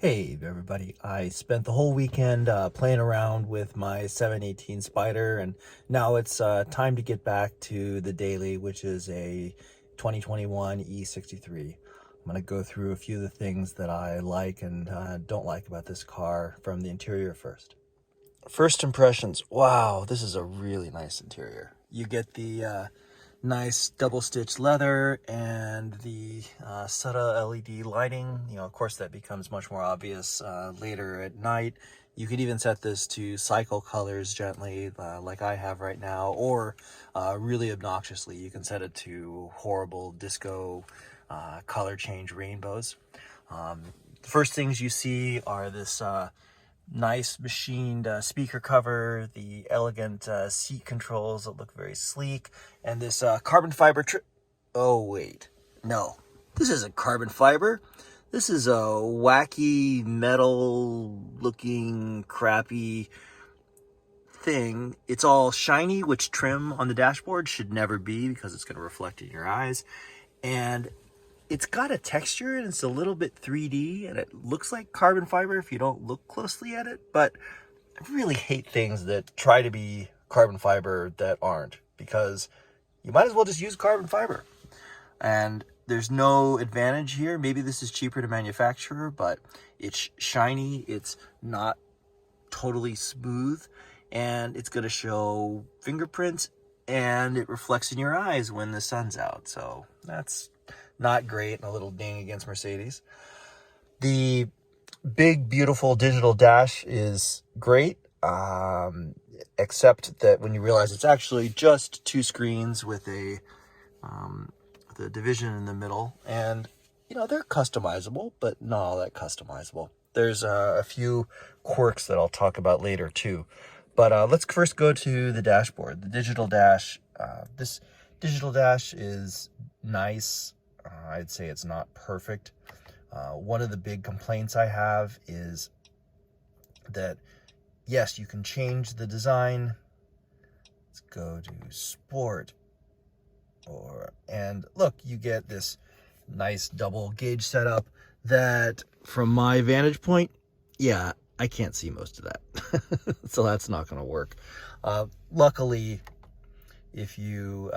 Hey everybody, I spent the whole weekend playing around with my 718 Spider, and now it's time to get back to the daily, which is a 2021 E63. I'm going to go through a few of the things that I like and don't like about this car from the interior first. First impressions, wow, this is a really nice interior. You get the nice double stitch leather and the subtle LED lighting. Of course, that becomes much more obvious later at night. You could even set this to cycle colors gently, like I have right now, or really obnoxiously, you can set it to horrible disco color change rainbows. The first things you see are this nice machined speaker cover, the elegant seat controls that look very sleek, and this carbon fiber oh wait, no, this isn't carbon fiber. This is a wacky metal looking crappy thing. It's all shiny, which trim on the dashboard should never be because it's going to reflect in your eyes. And it's got a texture and it's a little bit 3D and it looks like carbon fiber if you don't look closely at it, but I really hate things that try to be carbon fiber that aren't, because you might as well just use carbon fiber. And there's no advantage here. Maybe this is cheaper to manufacture, but it's shiny, it's not totally smooth, and it's going to show fingerprints and it reflects in your eyes when the sun's out. So that's not great, and a little ding against Mercedes. The big, beautiful digital dash is great, except that when you realize it's actually just two screens with the division in the middle, and they're customizable, but not all that customizable. There's a few quirks that I'll talk about later too. But let's first go to the dashboard. The digital dash. This digital dash is nice. I'd say it's not perfect. One of the big complaints I have is that, yes, you can change the design. Let's go to sport. And look, you get this nice double gauge setup that, from my vantage point, yeah, I can't see most of that. So that's not going to work. Luckily, if you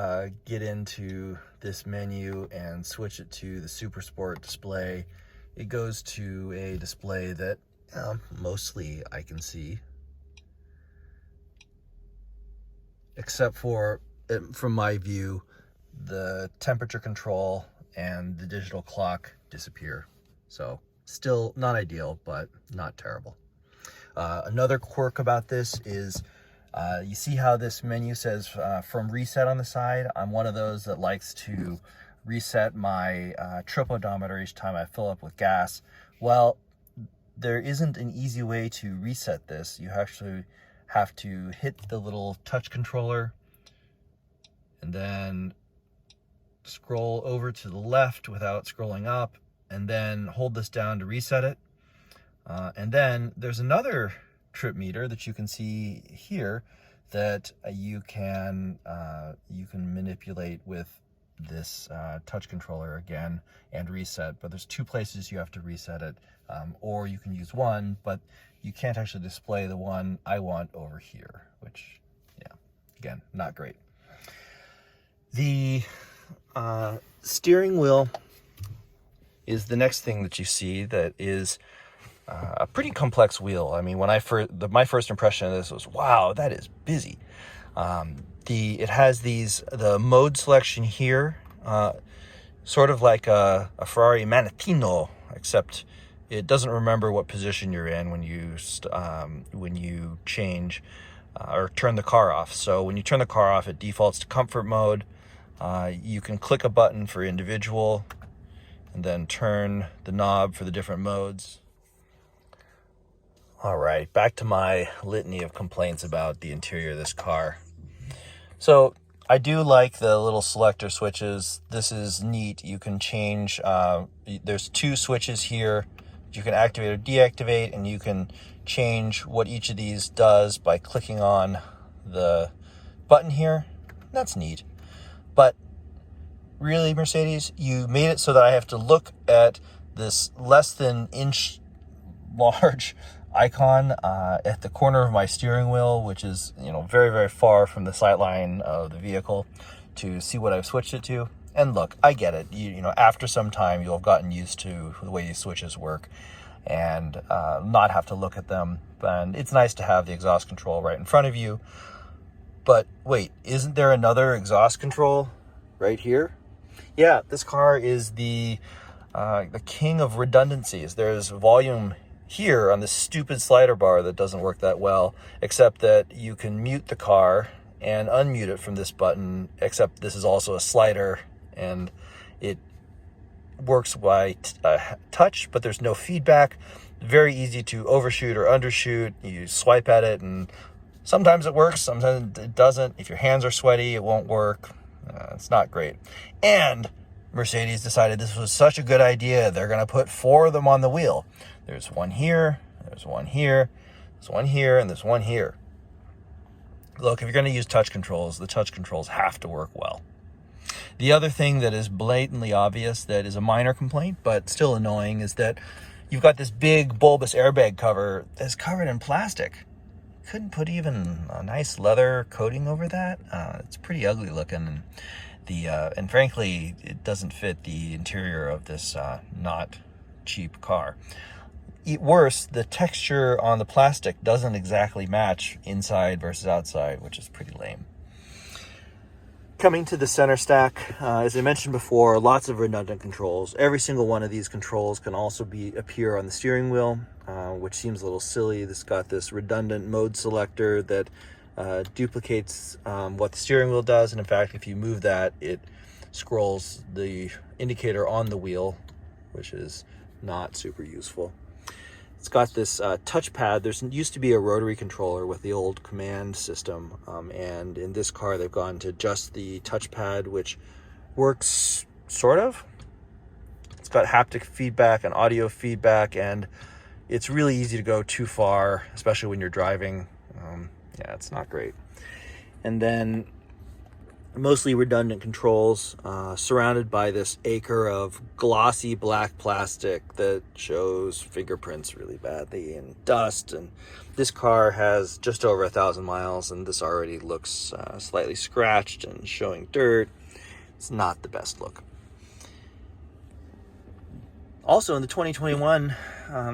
get into this menu and switch it to the Super Sport display, it goes to a display that mostly I can see, except for, from my view, the temperature control and the digital clock disappear. So still not ideal, but not terrible. Another quirk about this is, you see how this menu says from reset on the side? I'm one of those that likes to reset my trip odometer each time I fill up with gas. Well, there isn't an easy way to reset this. You actually have to hit the little touch controller and then scroll over to the left without scrolling up, and then hold this down to reset it. And then there's another trip meter that you can see here that you can manipulate with this touch controller again and reset. But there's two places you have to reset it, or you can use one, but you can't actually display the one I want over here, which, yeah, again, not great. The steering wheel is the next thing that you see that is a pretty complex wheel. I mean, when my first impression of this was, wow, that is busy. It has the mode selection here, sort of like a Ferrari Manettino, except it doesn't remember what position you're in when you change or turn the car off. So when you turn the car off, it defaults to comfort mode. You can click a button for individual and then turn the knob for the different modes. All right, back to my litany of complaints about the interior of this car. So I do like the little selector switches. This is neat. You can change, there's two switches here. You can activate or deactivate, and you can change what each of these does by clicking on the button here. That's neat. But really, Mercedes, you made it so that I have to look at this less than inch large icon at the corner of my steering wheel, which is, you know, very, very far from the sight line of the vehicle, to see what I've switched it to. And look, I get it. You know, after some time, you'll have gotten used to the way these switches work and not have to look at them. And it's nice to have the exhaust control right in front of you. But wait, isn't there another exhaust control right here? Yeah, this car is the king of redundancies. There's volume here on this stupid slider bar that doesn't work that well, except that you can mute the car and unmute it from this button, except this is also a slider, and it works by touch, but there's no feedback. Very easy to overshoot or undershoot. You swipe at it, and sometimes it works, sometimes it doesn't. If your hands are sweaty, it won't work. It's not great. And Mercedes decided this was such a good idea, they're going to put 4 of them on the wheel. There's one here, there's one here, there's one here, and there's one here. Look, if you're going to use touch controls, the touch controls have to work well. The other thing that is blatantly obvious, that is a minor complaint, but still annoying, is that you've got this big bulbous airbag cover that's covered in plastic. Couldn't put even a nice leather coating over that. It's pretty ugly looking, and frankly, it doesn't fit the interior of this not cheap car. Worse, the texture on the plastic doesn't exactly match inside versus outside, which is pretty lame. Coming to the center stack, as I mentioned before, lots of redundant controls. Every single one of these controls can also appear on the steering wheel, which seems a little silly. This got this redundant mode selector that duplicates what the steering wheel does, and in fact, if you move that, it scrolls the indicator on the wheel, which is not super useful. It's got this touchpad. There used to be a rotary controller with the old command system, and in this car they've gone to just the touchpad, which works sort of. It's got haptic feedback and audio feedback, and it's really easy to go too far, especially when you're driving. Yeah, it's not great. And then mostly redundant controls, surrounded by this acre of glossy black plastic that shows fingerprints really badly and dust. And this car has just over 1,000 miles, and this already looks slightly scratched and showing dirt. It's not the best look. Also, in the 2021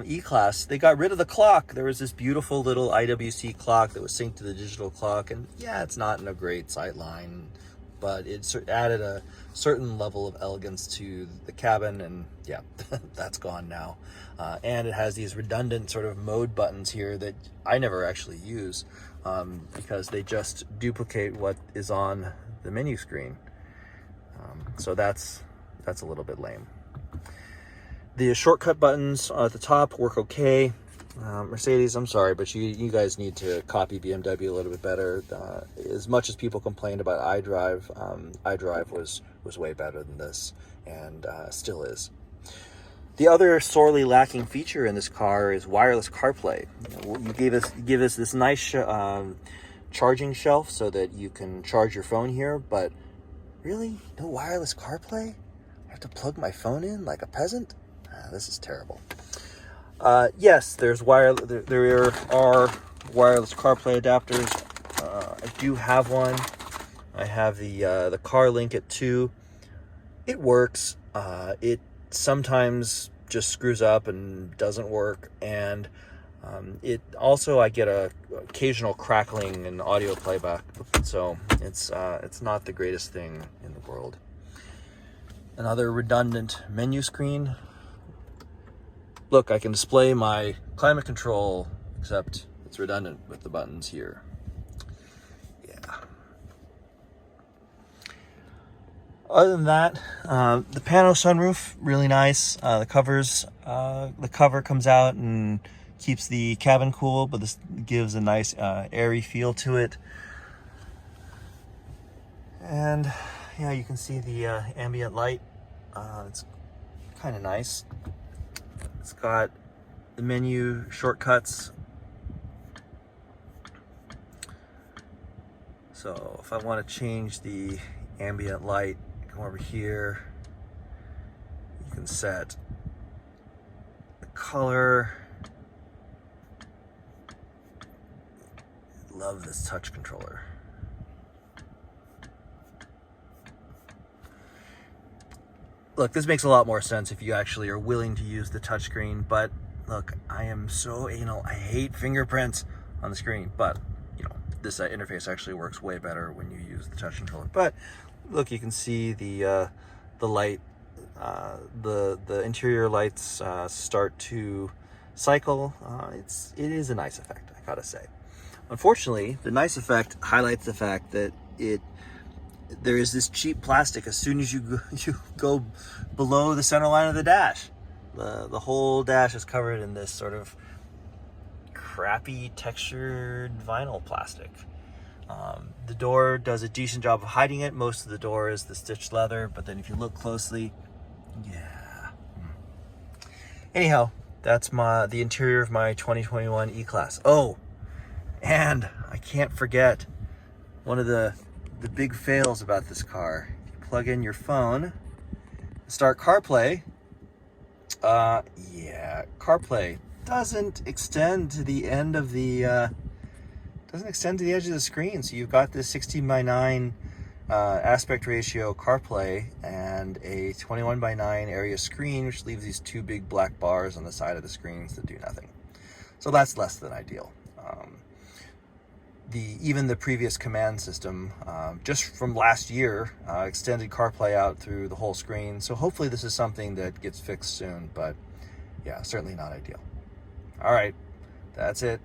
E-Class, they got rid of the clock. There was this beautiful little IWC clock that was synced to the digital clock, and yeah, it's not in a great sight line, but it added a certain level of elegance to the cabin, and yeah, that's gone now. And it has these redundant sort of mode buttons here that I never actually use because they just duplicate what is on the menu screen. So that's a little bit lame. The shortcut buttons at the top work okay. Mercedes, I'm sorry, but you guys need to copy BMW a little bit better. As much as people complained about iDrive, iDrive was way better than this, and still is. The other sorely lacking feature in this car is wireless CarPlay. You give us this nice charging shelf so that you can charge your phone here, but really, no wireless CarPlay? I have to plug my phone in like a peasant? This is terrible. Yes, there are wireless CarPlay adapters. I do have one. I have the CarLink at 2. It works. It sometimes just screws up and doesn't work, and it also, I get a occasional crackling and audio playback, so it's not the greatest thing in the world. Another redundant menu screen. Look, I can display my climate control, except it's redundant with the buttons here. Yeah. Other than that, the pano sunroof, really nice. The cover comes out and keeps the cabin cool, but this gives a nice airy feel to it. And yeah, you can see the ambient light. It's kind of nice. It's got the menu shortcuts. So if I want to change the ambient light, come over here. You can set the color. love this touch controller. Look, this makes a lot more sense if you actually are willing to use the touchscreen, but look, I am so anal. I hate fingerprints on the screen, but you know, this interface actually works way better when you use the touch controller. But look, you can see the light, the interior lights start to cycle. It is a nice effect, I gotta say. Unfortunately, the nice effect highlights the fact that there is this cheap plastic as soon as you go below the center line of the dash. The whole dash is covered in this sort of crappy textured vinyl plastic. The door does a decent job of hiding it. Most of the door is the stitched leather, but then if you look closely, yeah. Anyhow, that's the interior of my 2021 E-Class. Oh, and I can't forget one of the big fails about this car. If you plug in your phone, start CarPlay. Yeah, CarPlay doesn't extend to the end of the edge of the screen. So you've got this 16:9 aspect ratio CarPlay and a 21:9 area screen, which leaves these two big black bars on the side of the screens that do nothing. So that's less than ideal. Even the previous command system, just from last year, extended CarPlay out through the whole screen. So hopefully this is something that gets fixed soon, but yeah, certainly not ideal. All right, that's it.